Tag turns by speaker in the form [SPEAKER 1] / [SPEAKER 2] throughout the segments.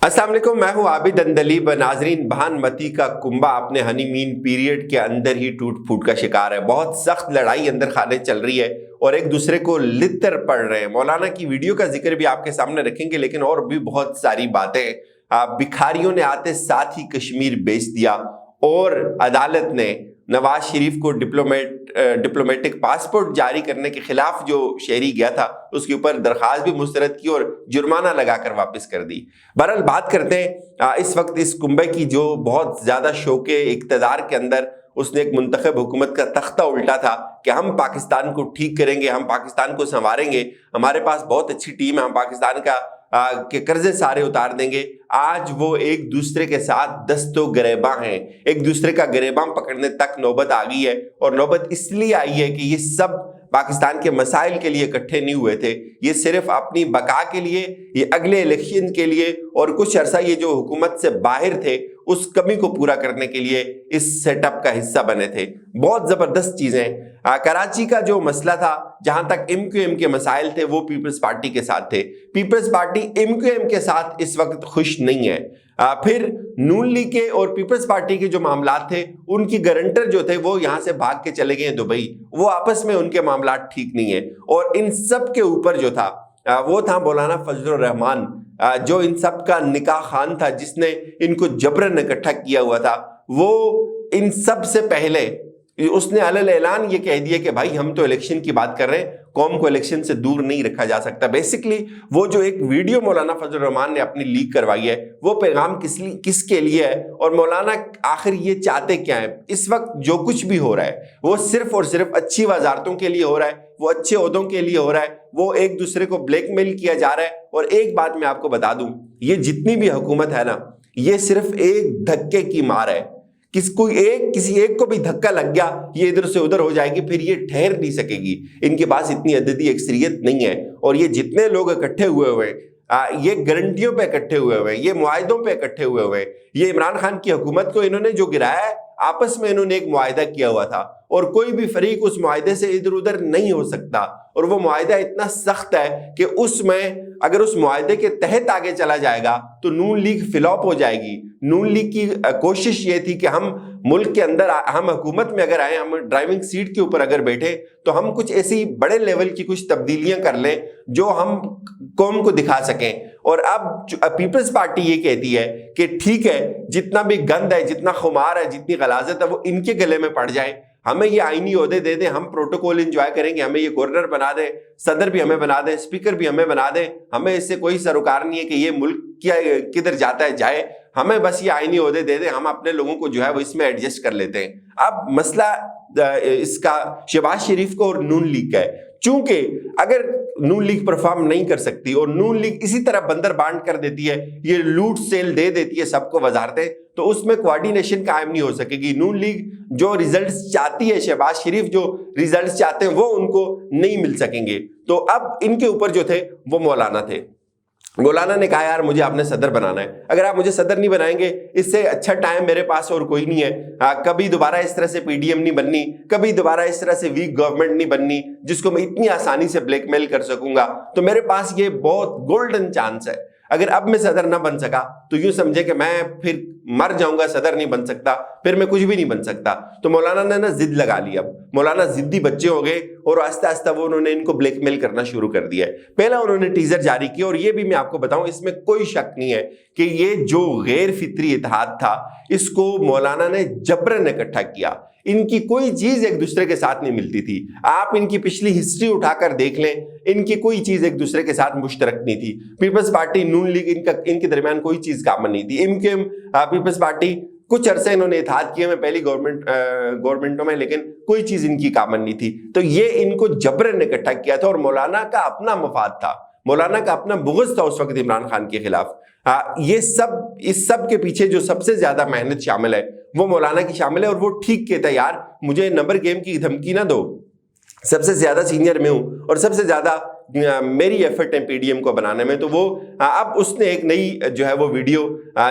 [SPEAKER 1] अस्सलाम वालेकुम, मैं हूं आबिद अंदलीब। नाजरीन, भानुमति का कुंबा अपने हनीमून पीरियड के अंदर ही टूट फूट का शिकार है। बहुत सख्त लड़ाई अंदर खाने चल रही है और एक दूसरे को लित्तर पड़ रहे हैं। मौलाना की वीडियो का जिक्र भी आपके सामने रखेंगे, लेकिन और भी बहुत सारी बातें। भिखारियों ने आते साथ ही कश्मीर बेच दिया और अदालत ने नवाज शरीफ को डिप्लोमेटिक पासपोर्ट जारी करने के खिलाफ जो शहरी गया था उसके ऊपर दरखास्त भी मुस्तरद की और जुर्माना लगाकर वापस कर दी। बहरहाल बात करते हैं इस वक्त इस कुंबे की जो बहुत ज्यादा शौके इक़्तिदार के अंदर उसने एक मुंतखब हुकूमत का तख्ता उल्टा था कि हम पाकिस्तान को ठीक करेंगे, हम पाकिस्तान को संवारेंगे, हमारे पास बहुत अच्छी टीम है, हम पाकिस्तान के कर्जे सारे उतार देंगे। आज वो एक दूसरे के साथ दस्तो गरेबा हैं, एक दूसरे का गरेबा पकड़ने तक नौबत आ गई है। और नौबत इसलिए आई है कि ये सब पाकिस्तान के मसाइल के लिए इकट्ठे नहीं हुए थे, ये सिर्फ अपनी बका के लिए, ये अगले इलेक्शन के लिए और कुछ अरसा ये जो हुकूमत से बाहर थे उस कमी को पूरा करने के लिए इस सेटअप का हिस्सा बने थे। बहुत जबरदस्त चीजें। कराची का जो मसला था, जहां तक MQM के मसाइल थे, वो पीपल्स पार्टी के साथ थे। पीपल्स पार्टी MQM के साथ इस वक्त खुश नहीं है। फिर नून लीग के और पीपल्स पार्टी के जो मामला थे, उनकी गारंटर जो थे वो यहां से भाग के चले गए दुबई। वो आपस में उनके मामला ठीक नहीं है। और इन सब के ऊपर जो था वो था मौलाना फजलुर रहमान, जो इन सब का निकाह खान था, जिसने इनको जबरन इकट्ठा किया हुआ था। वो इन सब से पहले उसने अलल ऐलान ये कह दिया कि भाई हम तो इलेक्शन की बात कर रहे हैं, कौम को इलेक्शन से दूर नहीं रखा जा सकता। बेसिकली वो जो एक वीडियो मौलाना फजलुर रहमान ने अपनी लीक करवाई है, वो पैगाम किसके लिए है और मौलाना आखिर ये चाहते क्या है। इस वक्त जो कुछ भी हो रहा है वो सिर्फ और सिर्फ अच्छी वजारतों के लिए हो रहा है, वो अच्छे ओहदों के लिए हो रहा है, वो एक दूसरे को ब्लैकमेल किया जा रहा है। और एक बात मैं आपको बता दूं, ये जितनी भी हुकूमत है ना, ये सिर्फ एक धक्के की मार है। किसी एक को भी धक्का लग गया, ये इधर से उधर हो जाएगी, फिर ये ठहर नहीं सकेगी। इनके पास इतनी अददी अक्सरियत नहीं है। और ये जितने लोग इकट्ठे हुए ये गारंटियों पे इकट्ठे हुए, ये मुआहिदों पे इकट्ठे हुए, ये इमरान खान की हुकूमत को इन्होंने जो गिराया है, आपस में इन्होंने एक मुआहिदा किया हुआ था और कोई भी फरीक उस मुआहिदे से इधर उधर नहीं हो सकता। और वो मुआहिदा इतना सख्त है कि उसमें अगर उस मुआहिदे के तहत आगे चला जाएगा तो नून लीग फ्लॉप हो जाएगी। नून लीग की कोशिश ये थी कि हम मुल्क के अंदर, हम हुकूमत में अगर आए, हम ड्राइविंग सीट के ऊपर अगर बैठे तो हम कुछ ऐसी बड़े लेवल की कुछ तब्दीलियां कर लें जो हम कौम को दिखा सकें। और अब पीपल्स पार्टी ये कहती है कि ठीक है, जितना भी गंद है, जितना खुमार है, जितनी गलाजत है, वो इनके गले में पड़ जाए, हमें ये आईनी ओहदे दे दें, हम प्रोटोकॉल एंजॉय करेंगे, हमें ये गवर्नर बना दें, सदर भी हमें बना दें, स्पीकर भी हमें बना दें, हमें इससे कोई सरोकार नहीं है कि ये मुल्क किधर जाता है जाए, हमें बस ये आईनी ओहदे दे दें, हम अपने लोगों को जो है वो इसमें एडजस्ट कर लेते हैं। अब मसला इसका शहबाज शरीफ को और नून लीग का है। चूंकि अगर नून लीग परफॉर्म नहीं कर सकती और नून लीग इसी तरह बंदर बांट कर देती है, ये लूट सेल दे देती है सबको वजारतें, तो उसमें कोऑर्डिनेशन कायम नहीं हो सकेगी। नून लीग जो रिजल्ट्स चाहती है, शहबाज शरीफ जो रिजल्ट्स चाहते हैं, वो उनको नहीं मिल सकेंगे। तो अब इनके ऊपर जो थे वो मौलाना थे। मौलाना ने कहा यार मुझे आपने सदर बनाना है, अगर आप मुझे सदर नहीं बनाएंगे, इससे अच्छा टाइम मेरे पास और कोई नहीं है। कभी दोबारा इस तरह से PDM नहीं बननी, कभी दोबारा इस तरह से वीक गवर्नमेंट नहीं बननी जिसको मैं इतनी आसानी से ब्लैकमेल कर सकूंगा। तो मेरे पास ये बहुत गोल्डन चांस है। अगर अब मैं सदर ना बन सका तो यूं समझे कि मैं फिर मर जाऊंगा, सदर नहीं बन सकता, फिर मैं कुछ भी नहीं बन सकता। तो मौलाना ने ना जिद लगा ली। अब मौलाना जिद्दी बच्चे हो गए और आस्ते आस्ते वो उन्होंने इनको ब्लैकमेल करना शुरू कर दिया है। पहला उन्होंने टीजर जारी किया और ये भी मैं आपको बताऊं, इसमें कोई शक नहीं है कि ये जो गैर फितरी इत्तेहाद था, इसको मौलाना ने जबरन इकट्ठा किया। इनकी कोई चीज एक दूसरे के साथ नहीं मिलती थी। आप इनकी पिछली हिस्ट्री उठाकर देख लें, इनकी कोई चीज एक दूसरे के साथ मुश्तरक नहीं थी। पीपल्स पार्टी, नून लीग, इनके दरमियान कोई चीज कॉमन नहीं थी। MQM, पीपल्स पार्टी, कुछ अरसे इन्होंने इत्तेहाद किए में पहली गवर्नमेंटों में, लेकिन कोई चीज इनकी कॉमन नहीं थी। तो ये इनको जबरन इकट्ठा किया था और मौलाना का अपना मफाद था, मौलाना का अपना बुग़्ज़ था उस वक्त इमरान खान के खिलाफ। इस सब के पीछे जो सबसे ज्यादा मेहनत शामिल है वो मौलाना की शामिल है। और वो ठीक कहता है यार मुझे नंबर गेम की धमकी ना दो, सबसे ज्यादा सीनियर मैं हूं और सबसे ज्यादा मेरी एफर्ट है PDM को बनाने में। तो वो अब उसने एक नई जो है वो वीडियो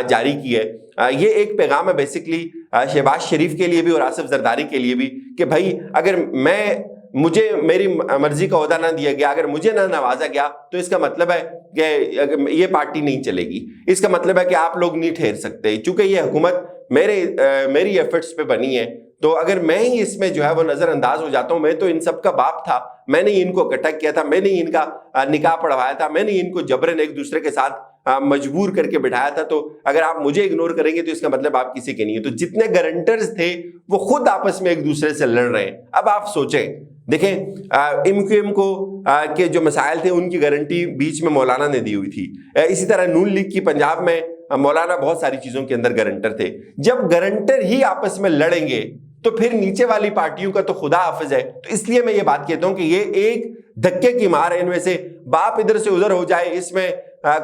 [SPEAKER 1] जारी की है। ये एक पैगाम है बेसिकली शहबाज शरीफ के लिए भी और आसिफ जरदारी के लिए भी कि भाई अगर मैं مجھے میری مرضی کا عہدہ نہ دیا گیا, اگر مجھے نہ نوازا گیا تو اس کا مطلب ہے کہ یہ پارٹی نہیں چلے گی, اس کا مطلب ہے کہ آپ لوگ نہیں ٹھہر سکتے. چونکہ یہ حکومت میری ایفرٹس پہ بنی ہے, تو اگر میں ہی اس میں جو ہے وہ نظر انداز ہو جاتا ہوں, میں تو ان سب کا باپ تھا, میں نے ان کو اکٹھا کیا تھا, میں نے ان کا نکاح پڑھوایا تھا, میں نے ان کو جبرن ایک دوسرے کے ساتھ مجبور کر کے بٹھایا تھا, تو اگر آپ مجھے اگنور کریں گے تو اس کا مطلب آپ کسی کے نہیں ہیں. تو جتنے گارنٹرز تھے وہ خود آپس میں ایک دوسرے سے لڑ رہے ہیں. اب آپ سوچیں, دیکھیں ایم کیو ایم کو کے جو مسائل تھے ان کی گارنٹی بیچ میں مولانا نے دی ہوئی تھی. اسی طرح نون لیگ کی پنجاب میں مولانا بہت ساری چیزوں کے اندر گارنٹر تھے. جب گارنٹر ہی آپس میں لڑیں گے تو پھر نیچے والی پارٹیوں کا تو خدا حافظ ہے. تو اس لیے میں یہ بات کہتا ہوں کہ یہ ایک دھکے کی مار ہے, ان میں سے باپ ادھر سے ادھر ہو جائے, اس میں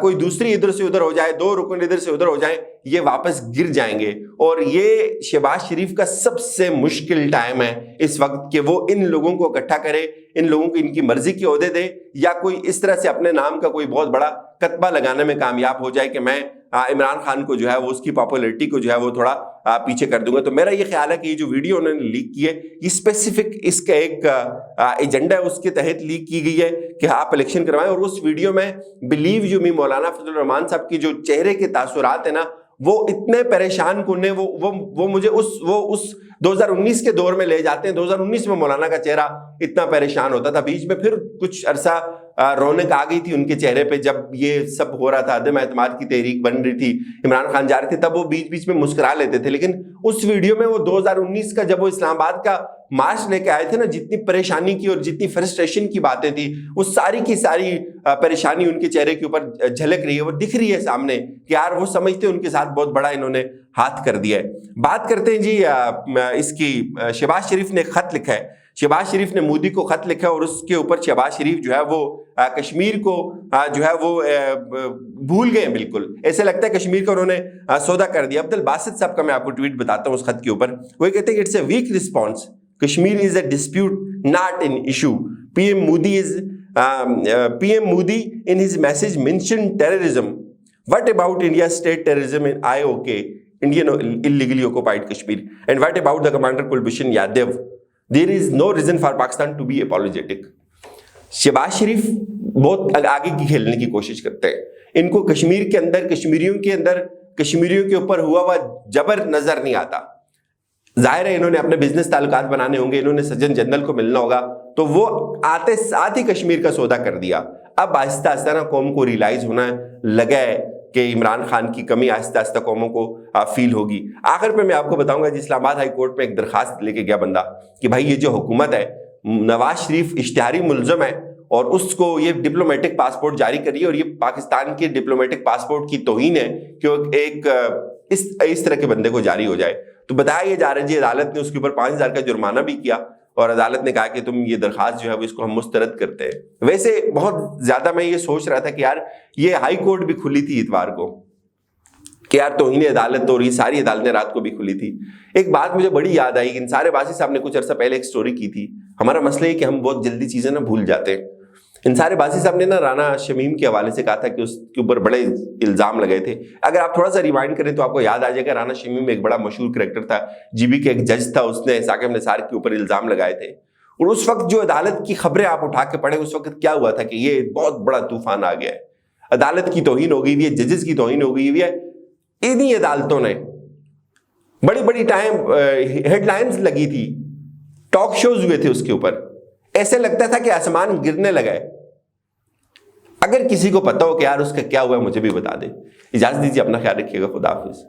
[SPEAKER 1] کوئی دوسری ادھر سے ادھر ہو جائے, دو رکن ادھر سے ادھر ہو جائیں, یہ واپس گر جائیں گے. اور یہ شہباز شریف کا سب سے مشکل ٹائم ہے اس وقت کہ وہ ان لوگوں کو اکٹھا کرے, ان لوگوں کو ان کی مرضی کے عہدے دے, یا کوئی اس طرح سے اپنے نام کا کوئی بہت بڑا کتبہ لگانے میں کامیاب ہو جائے کہ میں عمران خان کو جو ہے وہ اس کی پاپولرٹی کو جو ہے وہ تھوڑا پیچھے کر دوں گا. تو میرا یہ خیال ہے کہ یہ جو ویڈیو انہوں نے لیک کی ہے یہ اسپیسیفک اس کا ایک ایجنڈا ہے, اس کے تحت لیک کی گئی ہے کہ آپ الیکشن کروائیں. اور اس ویڈیو میں بلیو یو می مولانا فضل الرحمان صاحب کی جو چہرے کے تاثرات ہیں نا وہ اتنے پریشان کن ہیں, وہ مجھے اس 2019 کے دور میں لے جاتے ہیں. 2019 میں مولانا کا چہرہ اتنا پریشان ہوتا تھا, بیچ میں پھر کچھ عرصہ رونق آ گئی تھی ان کے چہرے پہ جب یہ سب ہو رہا تھا, عدم اعتماد کی تحریک بن رہی تھی, عمران خان جا رہے تھے, تب وہ بیچ بیچ میں مسکرا لیتے تھے. لیکن اس ویڈیو میں وہ 2019 کا جب وہ اسلام آباد کا مارچ لے کے آئے تھے نا, جتنی پریشانی کی اور جتنی فرسٹریشن کی باتیں تھی, وہ ساری کی ساری پریشانی ان کے چہرے کے اوپر جھلک رہی ہے, وہ دکھ رہی ہے سامنے کہ یار وہ سمجھتے ان کے ساتھ بہت بڑا انہوں نے ہاتھ کر دیا ہے. بات کرتے ہیں جی اس کی, شہباز شریف نے خط لکھا ہے, شہباز شریف نے مودی کو خط لکھا اور اس کے اوپر شہباز شریف جو ہے وہ کشمیر کو جو ہے وہ بھول گئے بالکل. ایسے لگتا ہے کشمیر کا انہوں نے سودا کر دیا. عبد الباسط صاحب کا میں آپ کو ٹویٹ بتاتا ہوں اس خط کے اوپر. وہ کہتے ہیں کہ it's a weak response, Kashmir is a dispute not an issue. P M Modi in his message mentioned terrorism. What about India's state terrorism in IOK, Indian illegally occupied Kashmir? And what about the Commander Kulbhushan Yadav? There is no reason for Pakistan to be apologetic. Shehbaz Sharif بہت آگے کی کھیلنے کی کوشش کرتے ہیں. ان کو کشمیر کے اندر کشمیریوں کے اوپر ہوا ہوا جبر نظر نہیں آتا. ظاہر ہے انہوں نے اپنے بزنس تعلقات بنانے ہوں گے, انہوں نے سجن جنرل کو ملنا ہوگا, تو وہ آتے ساتھ ہی کشمیر کا سودا کر دیا. اب آہستہ آہستہ نا قوم کو ریلائز ہونا لگا ہے کہ عمران خان کی کمی آہستہ آہستہ قوموں کو فیل ہوگی. آخر پہ میں آپ کو بتاؤں گا جی, اسلام آباد ہائی کورٹ میں ایک درخواست لے کے گیا بندہ کہ بھائی یہ جو حکومت ہے, نواز شریف اشتہاری ملزم ہے اور اس کو یہ ڈپلومیٹک پاسپورٹ جاری کری ہے, اور یہ پاکستان کے ڈپلومیٹک پاسپورٹ کی توہین ہے کہ وہ ایک اس طرح کے بندے کو جاری ہو جائے. تو بتایا یہ جا رہا ہے جی عدالت نے اس کے اوپر 5,000 کا جرمانہ بھی کیا, اور عدالت نے کہا کہ تم یہ درخواست جو ہے اس کو ہم مسترد کرتے ہیں. ویسے بہت زیادہ میں یہ سوچ رہا تھا کہ یار یہ ہائی کورٹ بھی کھلی تھی اتوار کو, کہ یار توہین عدالت اور یہ ساری عدالتیں رات کو بھی کھلی تھی. ایک بات مجھے بڑی یاد آئی, انصار باسی صاحب نے کچھ عرصہ پہلے ایک سٹوری کی تھی. ہمارا مسئلہ یہ کہ ہم بہت جلدی چیزیں نا بھول جاتے ہیں. انصار باسی صاحب نے نا رانا شمیم کے حوالے سے کہا تھا کہ اس کے اوپر بڑے الزام لگے تھے. اگر آپ تھوڑا سا ریوائنڈ کریں تو آپ کو یاد آ جائے گا, رانا شمیم ایک بڑا مشہور کریکٹر تھا, جی بی کے ایک جج تھا, اس نے ثاقب نثار کے اوپر الزام لگائے تھے. اور اس وقت جو عدالت کی خبریں آپ اٹھا کے پڑھیں, اس وقت کیا ہوا تھا کہ یہ بہت بڑا طوفان آ گیا ہے, عدالت کی توہین ہو گئی ہوئی ہے, ججز کی توہین ہو گئی ہوئی ہے. انہی عدالتوں نے بڑی بڑی ہیڈ لائنز لگی تھی, ٹاک شوز ہوئے تھے اس کے اوپر, ایسے لگتا تھا کہ آسمان گرنے لگا ہے. اگر کسی کو پتا ہو کہ یار اس کا کیا ہوا ہے مجھے بھی بتا دے. اجازت دیجیے, اپنا خیال رکھیے گا, خدا حافظ.